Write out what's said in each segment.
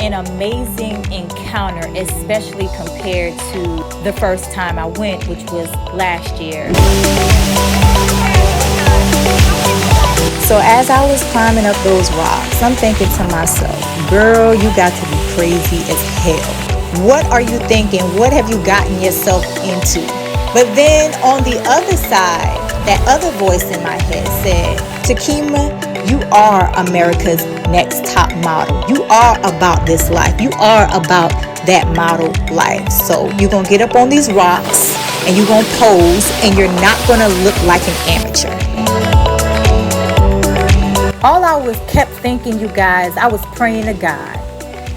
an amazing encounter, especially compared to the first time I went, which was last year. So as I was climbing up those rocks, I'm thinking to myself, girl, you got to be crazy as hell. What are you thinking? What have you gotten yourself into? But then on the other side, that other voice in my head said, Takima, you are America's next top model. You are about this life. You are about that model life. So you're going to get up on these rocks and you're going to pose and you're not going to look like an amateur. All I was kept thinking, you guys, I was praying to God.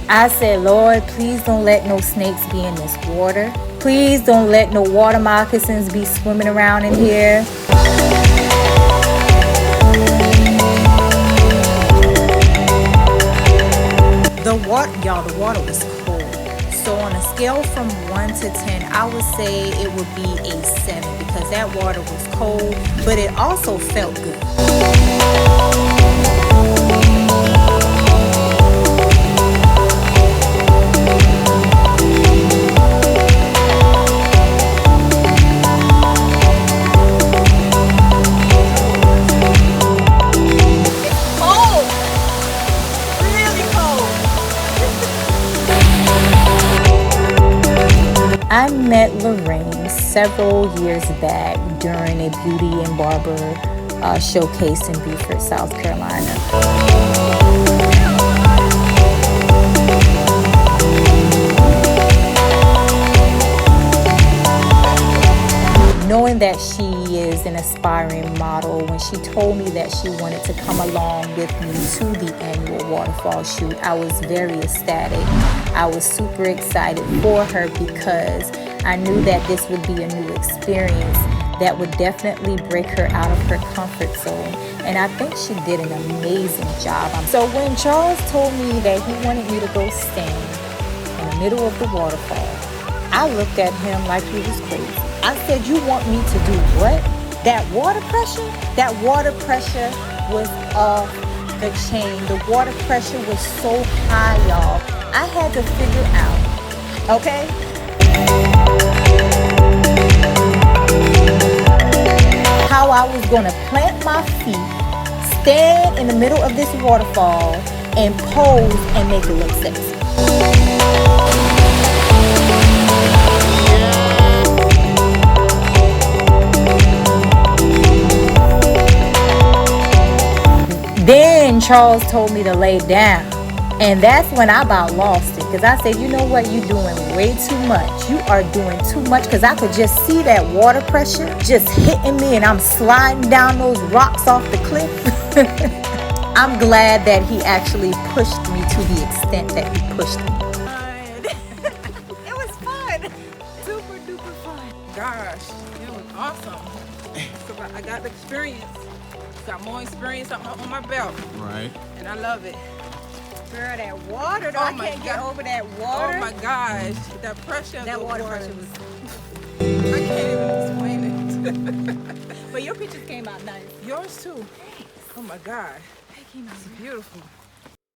I said, Lord, please don't let no snakes be in this water. Please don't let no water moccasins be swimming around in here. The water was cold. So on a scale from 1 to 10, I would say it would be a 7 because that water was cold, but it also felt good. I met Lorraine several years back during a beauty and barber showcase in Beaufort, South Carolina. Knowing that she is an aspiring model, when she told me that she wanted to come along with me to the annual WaterFall shoot, I was very ecstatic. I was super excited for her because I knew that this would be a new experience that would definitely break her out of her comfort zone. And I think she did an amazing job. So when Charles told me that he wanted me to go stand in the middle of the waterfall, I looked at him like he was crazy. I said, you want me to do what? That water pressure? That water pressure was off the chain. The water pressure was so high, y'all. I had to figure out, okay? How I was gonna plant my feet, stand in the middle of this waterfall, and pose and make it look sexy. Then Charles told me to lay down. And that's when I about lost it. Because I said, you know what? You're doing way too much. You are doing too much. Because I could just see that water pressure just hitting me. And I'm sliding down those rocks off the cliff. I'm glad that he actually pushed me to the extent that he pushed me. It was fun. Super duper fun. Gosh, it was awesome. So I got the experience. Got more experience on my belt. Right. And I love it. Girl, that water, though, I can't get over that water. Oh my gosh, that pressure. That water pressure was... I can't even explain it. But your pictures came out nice. Yours too. Oh my God. They came out It's beautiful.